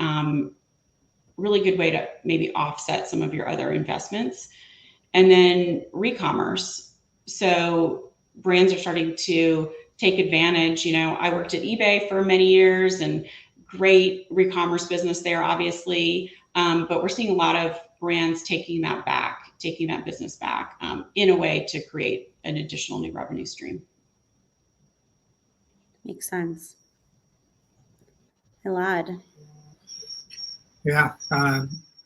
really good way to maybe offset some of your other investments. And then recommerce. So brands are starting to take advantage. I worked at eBay for many years, and great recommerce business there, obviously. But we're seeing a lot of brands taking that business back in a way to create an additional new revenue stream. Makes sense. Elad. Yeah,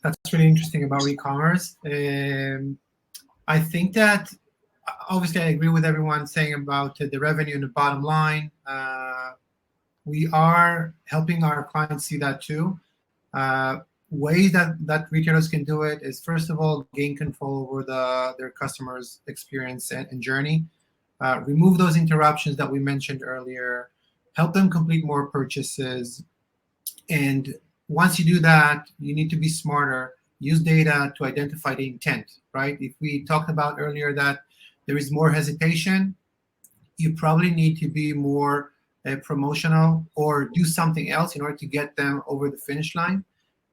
that's really interesting about e-commerce. I think that obviously I agree with everyone saying about the revenue and the bottom line. We are helping our clients see that too. Ways that retailers can do it is, first of all, gain control over their customers' experience and journey. Remove those interruptions that we mentioned earlier. Help them complete more purchases. And once you do that, you need to be smarter. Use data to identify the intent, right? If we talked about earlier that there is more hesitation, you probably need to be more promotional or do something else in order to get them over the finish line.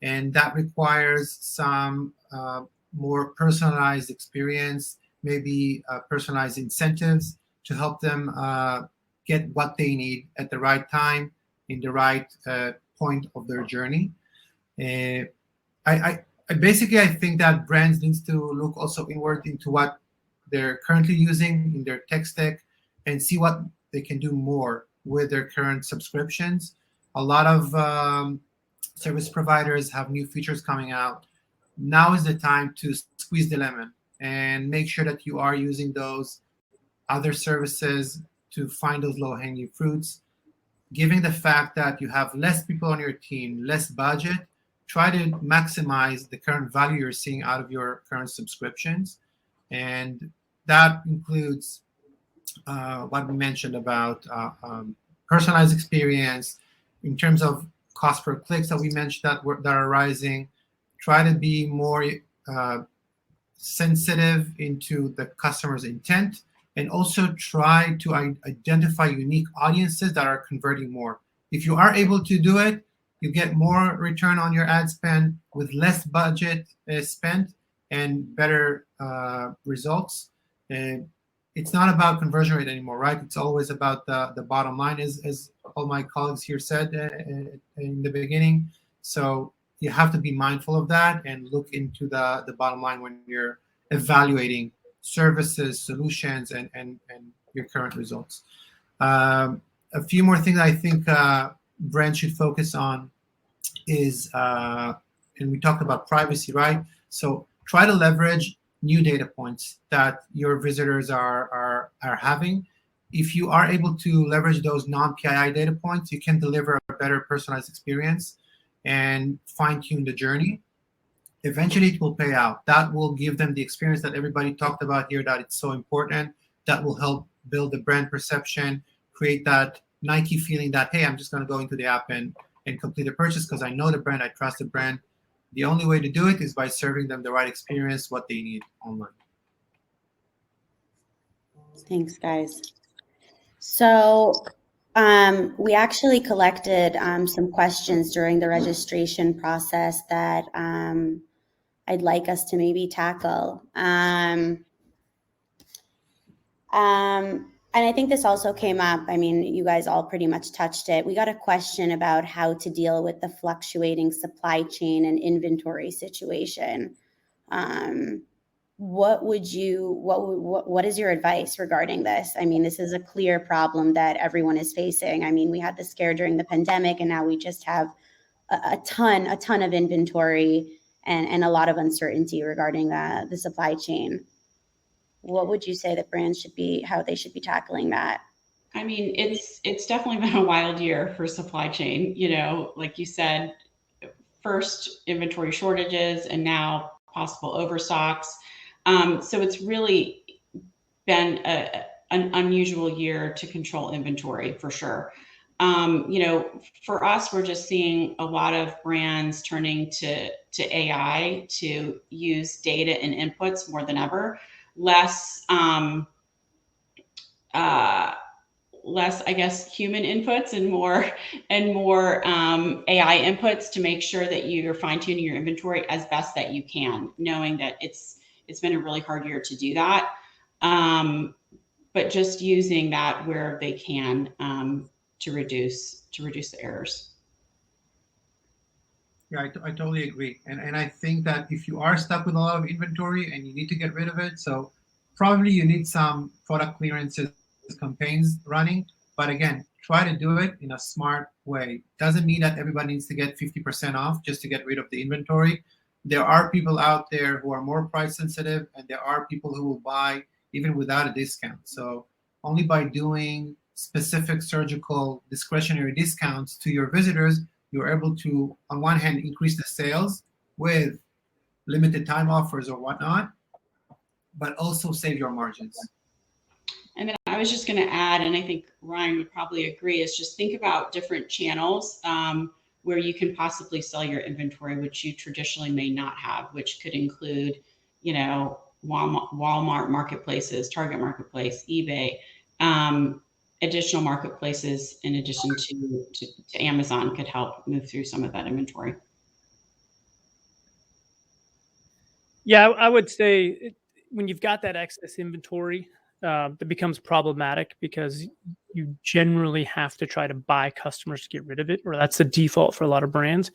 And that requires some more personalized experience, maybe personalized incentives to help them get what they need at the right time, in the right point of their journey. I think that brands need to look also inward into what they're currently using in their tech stack and see what they can do more with their current subscriptions. A lot of service providers have new features coming out. Now is the time to squeeze the lemon and make sure that you are using those other services to find those low-hanging fruits. Given the fact that you have less people on your team, less budget, try to maximize the current value you're seeing out of your current subscriptions. And that includes what we mentioned about personalized experience, in terms of cost per clicks that we mentioned that are rising. Try to be more sensitive into the customer's intent, and also try to identify unique audiences that are converting more. If you are able to do it, you get more return on your ad spend with less budget spent and better results. And it's not about conversion rate anymore, right? It's always about the bottom line, as all my colleagues here said in the beginning. So you have to be mindful of that and look into the bottom line when you're evaluating services, solutions, and your current results. A few more things I think brands should focus on is, and we talked about privacy, right? So try to leverage new data points that your visitors are having. If you are able to leverage those non-PII data points, you can deliver a better personalized experience and fine-tune the journey. Eventually it will pay out. That will give them the experience that everybody talked about here, that it's so important. That will help build the brand perception, create that Nike feeling that, hey, I'm just going to go into the app and complete a purchase because I know the brand, I trust the brand. The only way to do it is by serving them the right experience, what they need online. Thanks, guys. So we actually collected some questions during the registration process that I'd like us to maybe tackle. And I think this also came up. I mean, you guys all pretty much touched it. We got a question about how to deal with the fluctuating supply chain and inventory situation. What is your advice regarding this? I mean, this is a clear problem that everyone is facing. I mean, we had the scare during the pandemic, and now we just have a ton of inventory and a lot of uncertainty regarding the supply chain. What would you say that brands should be, how they should be tackling that? I mean, it's definitely been a wild year for supply chain. You know, like you said, first inventory shortages and now possible overstocks. So it's really been an unusual year to control inventory for sure. You know, for us, we're just seeing a lot of brands turning to AI to use data and inputs more than ever. Less, I guess, human inputs and more AI inputs to make sure that you're fine tuning your inventory as best that you can, knowing that it's been a really hard year to do that. But just using that where they can to reduce the errors. Yeah, I totally agree. And I think that if you are stuck with a lot of inventory and you need to get rid of it, so probably you need some product clearances campaigns running. But again, try to do it in a smart way. Doesn't mean that everybody needs to get 50% off just to get rid of the inventory. There are people out there who are more price sensitive, and there are people who will buy even without a discount. So only by doing specific surgical discretionary discounts to your visitors, you're able to, on one hand, increase the sales with limited time offers or whatnot, but also save your margins. And then I was just going to add, and I think Ryan would probably agree, is just think about different channels where you can possibly sell your inventory, which you traditionally may not have, which could include, you know, Walmart marketplaces, Target marketplace, eBay, additional marketplaces in addition to Amazon could help move through some of that inventory. Yeah, I would say when you've got that excess inventory, that becomes problematic because you generally have to try to buy customers to get rid of it, or that's the default for a lot of brands.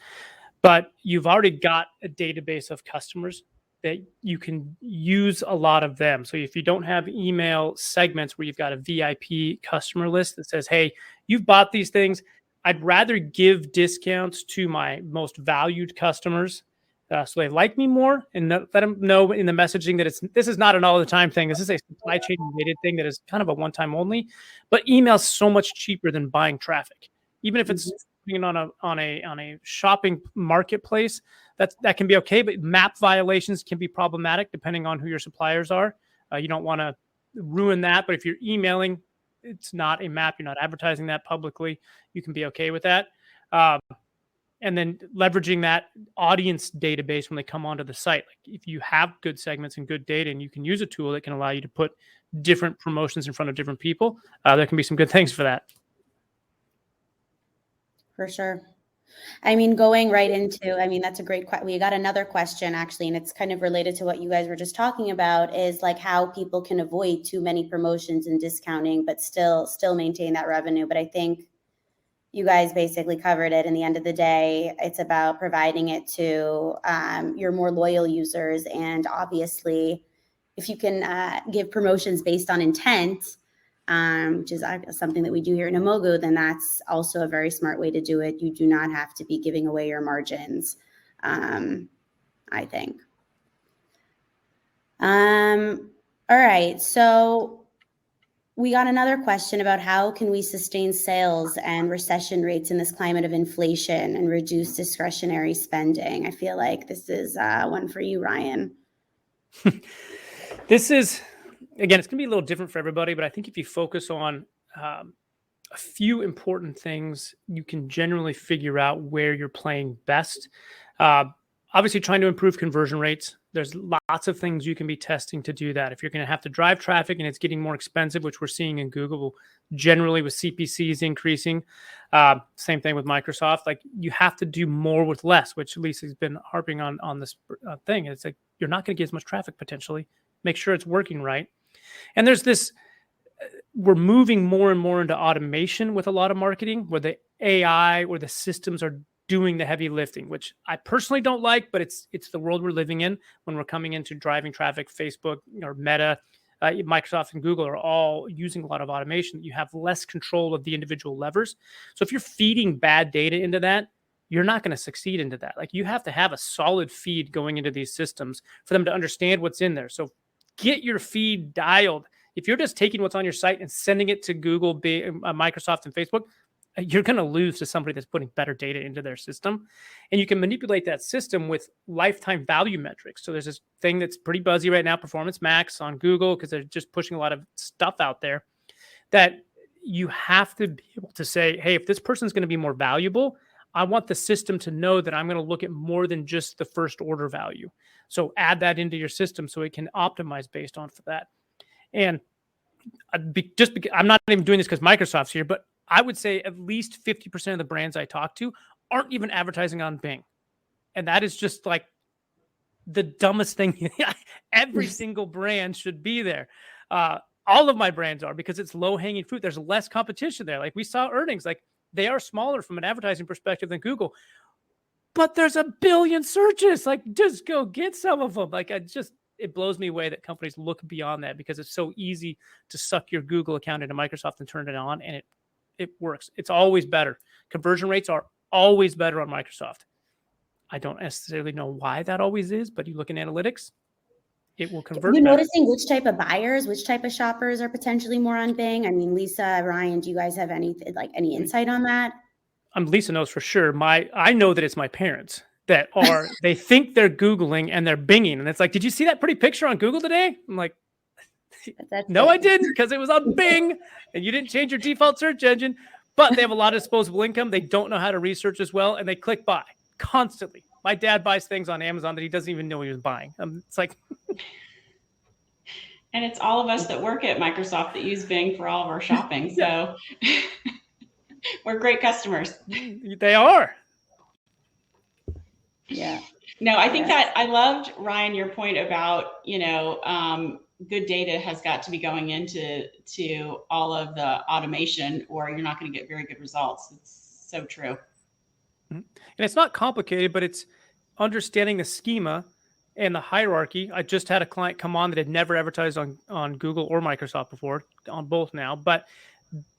But you've already got a database of customers that you can use a lot of them. So if you don't have email segments where you've got a VIP customer list that says, hey, you've bought these things, I'd rather give discounts to my most valued customers so they like me more, and let them know in the messaging that this is not an all the time thing. This is a supply chain related thing that is kind of a one time only. But email's so much cheaper than buying traffic, even if it's on a shopping marketplace. That can be okay, but map violations can be problematic depending on who your suppliers are. You don't want to ruin that. But if you're emailing, it's not a map. You're not advertising that publicly. You can be okay with that. And then leveraging that audience database when they come onto the site. Like if you have good segments and good data, and you can use a tool that can allow you to put different promotions in front of different people, there can be some good things for that. For sure. I mean, going right into, I mean, that's a great question. We got another question actually, and it's kind of related to what you guys were just talking about, is like how people can avoid too many promotions and discounting, but still maintain that revenue. But I think you guys basically covered it. In the end of the day, it's about providing it to your more loyal users. And obviously, if you can give promotions based on intent, which is something that we do here in Namogoo, then that's also a very smart way to do it. You do not have to be giving away your margins, I think. All right, so we got another question about how can we sustain sales and recession rates in this climate of inflation and reduce discretionary spending? I feel like this is one for you, Ryan. This is, again, it's going to be a little different for everybody, but I think if you focus on a few important things, you can generally figure out where you're playing best. Obviously, trying to improve conversion rates. There's lots of things you can be testing to do that. If you're going to have to drive traffic and it's getting more expensive, which we're seeing in Google, generally with CPCs increasing, same thing with Microsoft, like you have to do more with less, which Lisa's been harping on this thing. It's like, you're not going to get as much traffic potentially. Make sure it's working right. And there's this, we're moving more and more into automation with a lot of marketing where the AI or the systems are doing the heavy lifting, which I personally don't like, but it's the world we're living in when we're coming into driving traffic. Facebook or Meta, Microsoft and Google are all using a lot of automation. You have less control of the individual levers. So if you're feeding bad data into that, you're not going to succeed into that. Like you have to have a solid feed going into these systems for them to understand what's in there. So get your feed dialed. If you're just taking what's on your site and sending it to Google, Microsoft, and Facebook, you're going to lose to somebody that's putting better data into their system. And you can manipulate that system with lifetime value metrics. So there's this thing that's pretty buzzy right now, Performance Max on Google, because they're just pushing a lot of stuff out there that you have to be able to say, hey, if this person's going to be more valuable, I want the system to know that I'm going to look at more than just the first order value. So add that into your system so it can optimize based on for that. And I'm not even doing this because Microsoft's here, but I would say at least 50% of the brands I talk to aren't even advertising on Bing. And that is just like the dumbest thing. Every single brand should be there. All of my brands are, because it's low hanging fruit. There's less competition there. Like we saw earnings, like they are smaller from an advertising perspective than Google, but there's a billion searches. Like just go get some of them. Like it blows me away that companies look beyond that, because it's so easy to suck your Google account into Microsoft and turn it on, and it works. It's always better. Conversion rates are always better on Microsoft. I don't necessarily know why that always is, but you look in analytics, it will convert. You're noticing which type of buyers, which type of shoppers are potentially more on Bing? I mean, Lisa, Ryan, do you guys have any insight on that? Lisa knows for sure. I know that it's my parents that are, they think they're Googling and they're Binging. And it's like, did you see that pretty picture on Google today? I'm like, no, I didn't, because it was on Bing and you didn't change your default search engine. But they have a lot of disposable income. They don't know how to research as well, and they click buy constantly. My dad buys things on Amazon that he doesn't even know he was buying. It's like, and it's all of us that work at Microsoft that use Bing for all of our shopping. So we're great customers. They are. Yeah. No, I think that I loved, Ryan, your point about, good data has got to be going into all of the automation, or you're not going to get very good results. It's so true. And it's not complicated, but it's understanding the schema and the hierarchy. I just had a client come on that had never advertised on Google or Microsoft before, on both now, but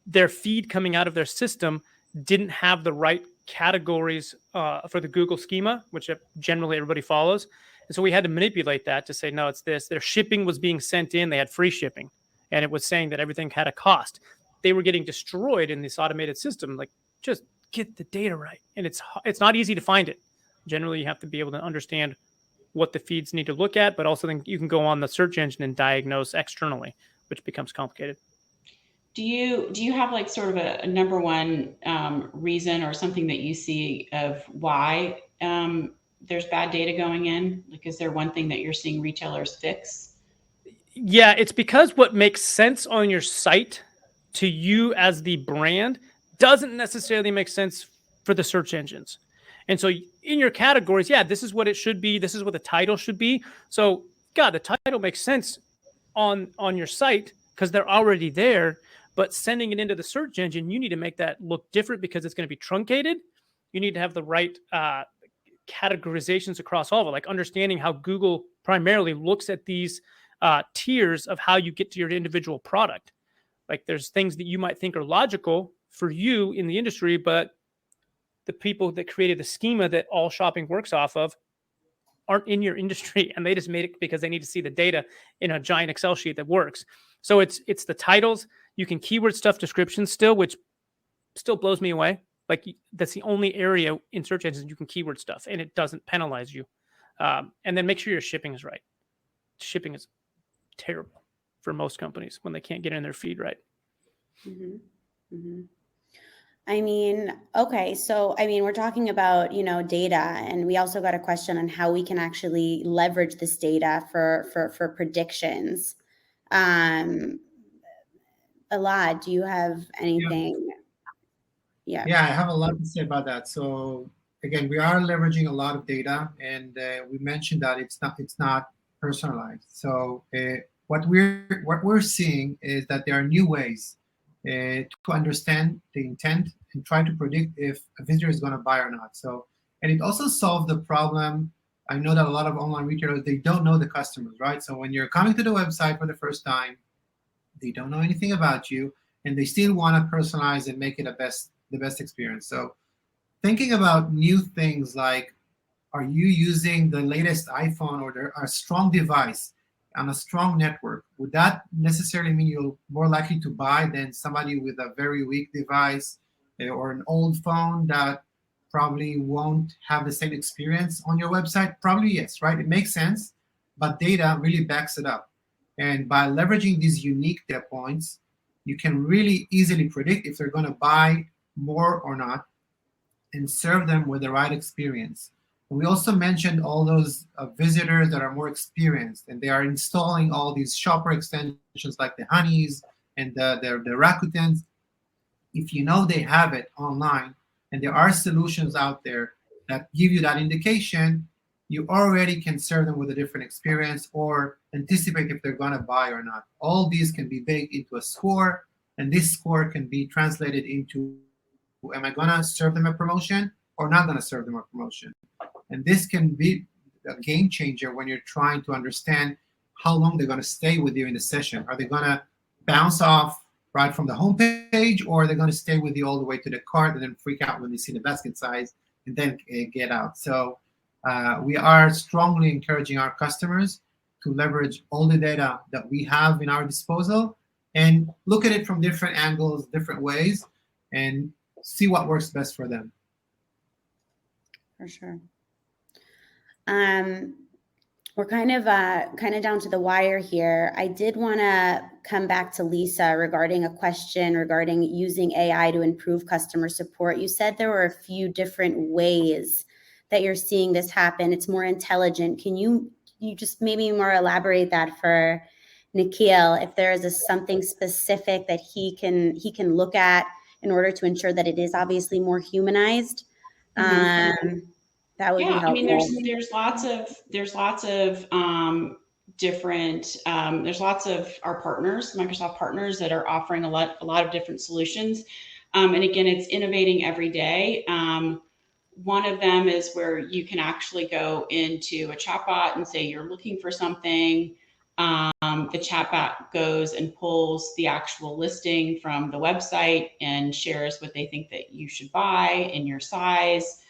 their feed coming out of their system didn't have the right categories for the Google schema, which generally everybody follows. And so we had to manipulate that to say, no, it's this. Their shipping was being sent in. They had free shipping, and it was saying that everything had a cost. They were getting destroyed in this automated system. Like, just get the data right. And it's not easy to find it. Generally, you have to be able to understand what the feeds need to look at, but also then you can go on the search engine and diagnose externally which becomes complicated. Do you have like sort of a number one reason or something that you see of why there's bad data going in? Like, is there one thing that you're seeing retailers fix? Yeah, it's because what makes sense on your site to you as the brand doesn't necessarily make sense for the search engines. And so in your categories, yeah, this is what it should be. This is what the title should be. So, God, the title makes sense on your site because they're already there. But sending it into the search engine, you need to make that look different because it's going to be truncated. You need to have the right categorizations across all of it, like understanding how Google primarily looks at these tiers of how you get to your individual product. Like there's things that you might think are logical for you in the industry, but the people that created the schema that all shopping works off of aren't in your industry, and they just made it because they need to see the data in a giant Excel sheet that works. So it's the titles. You can keyword stuff descriptions still, which still blows me away. Like that's the only area in search engines you can keyword stuff, and it doesn't penalize you. And then make sure your shipping is right. Shipping is terrible for most companies when they can't get in their feed right. Mm-hmm. Mm-hmm. I mean, okay, so I mean, we're talking about, you know, data, and we also got a question on how we can actually leverage this data for predictions. Elad, do you have anything? Yeah. Yeah, I have a lot to say about that. So again, we are leveraging a lot of data, and we mentioned that it's not personalized. So what we're seeing is that there are new ways to understand the intent and try to predict if a visitor is going to buy or not. So, and it also solved the problem. I know that a lot of online retailers, they don't know the customers, right? So when you're coming to the website for the first time, they don't know anything about you, and they still want to personalize and make it the best experience. So thinking about new things like, are you using the latest iPhone or a strong device on a strong network? Would that necessarily mean you're more likely to buy than somebody with a very weak device or an old phone that probably won't have the same experience on your website? Probably yes, right? It makes sense, but data really backs it up. And by leveraging these unique data points, you can really easily predict if they're going to buy more or not and serve them with the right experience. We also mentioned all those visitors that are more experienced, and they are installing all these shopper extensions like the Honeys and the Rakutens. If you know they have it online, and there are solutions out there that give you that indication, you already can serve them with a different experience or anticipate if they're going to buy or not. All these can be baked into a score, and this score can be translated into, am I going to serve them a promotion or not going to serve them a promotion? And this can be a game changer when you're trying to understand how long they're going to stay with you in the session. Are they going to bounce off right from the homepage, or are they going to stay with you all the way to the cart and then freak out when they see the basket size and then get out? So we are strongly encouraging our customers to leverage all the data that we have in our disposal and look at it from different angles, different ways, and see what works best for them. For sure. We're kind of down to the wire here. I did want to come back to Lisa regarding a question regarding using AI to improve customer support. You said there were a few different ways that you're seeing this happen. It's more intelligent. Can you just maybe more elaborate that for Nikhil, if there is something specific that he can look at in order to ensure that it is obviously more humanized? Mm-hmm. That would be helpful. I mean, there's lots of different. There's lots of our partners, Microsoft partners, that are offering a lot of different solutions. And again, it's innovating every day. One of them is where you can actually go into a chatbot and say you're looking for something. The chatbot goes and pulls the actual listing from the website and shares what they think that you should buy in your size.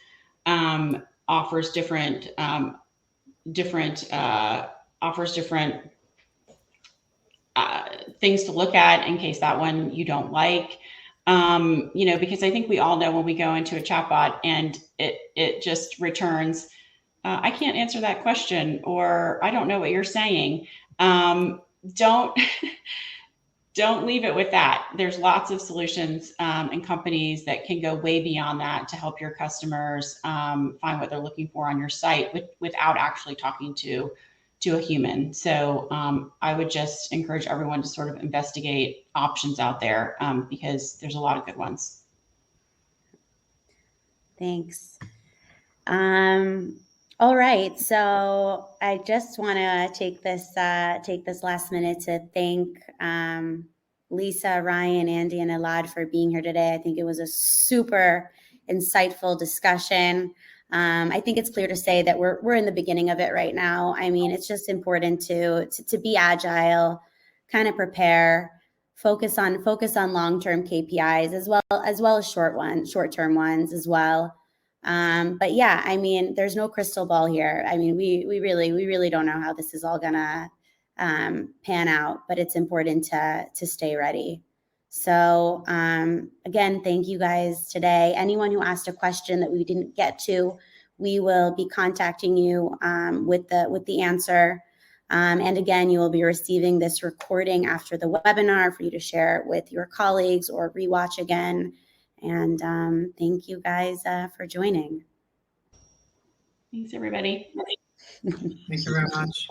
Offers different things to look at in case that one you don't like. Because I think we all know when we go into a chatbot and it just returns, I can't answer that question, or I don't know what you're saying. don't leave it with that. There's lots of solutions and companies that can go way beyond that to help your customers find what they're looking for on your site without actually talking to a human. So I would just encourage everyone to sort of investigate options out there because there's a lot of good ones. Thanks. All right, so I just want to take this last minute to thank Lisa, Ryan, Andy, and Elad for being here today. I think it was a super insightful discussion. I think it's clear to say that we're in the beginning of it right now. I mean, it's just important to be agile, kind of prepare, focus on long-term KPIs as well as short-term ones as well. But yeah, I mean, there's no crystal ball here. I mean, we really don't know how this is all gonna pan out, but it's important to stay ready. So again, thank you guys today. Anyone who asked a question that we didn't get to, we will be contacting you with the answer. And again, you will be receiving this recording after the webinar for you to share it with your colleagues or rewatch again. And thank you guys for joining. Thanks, everybody. Thank you very much.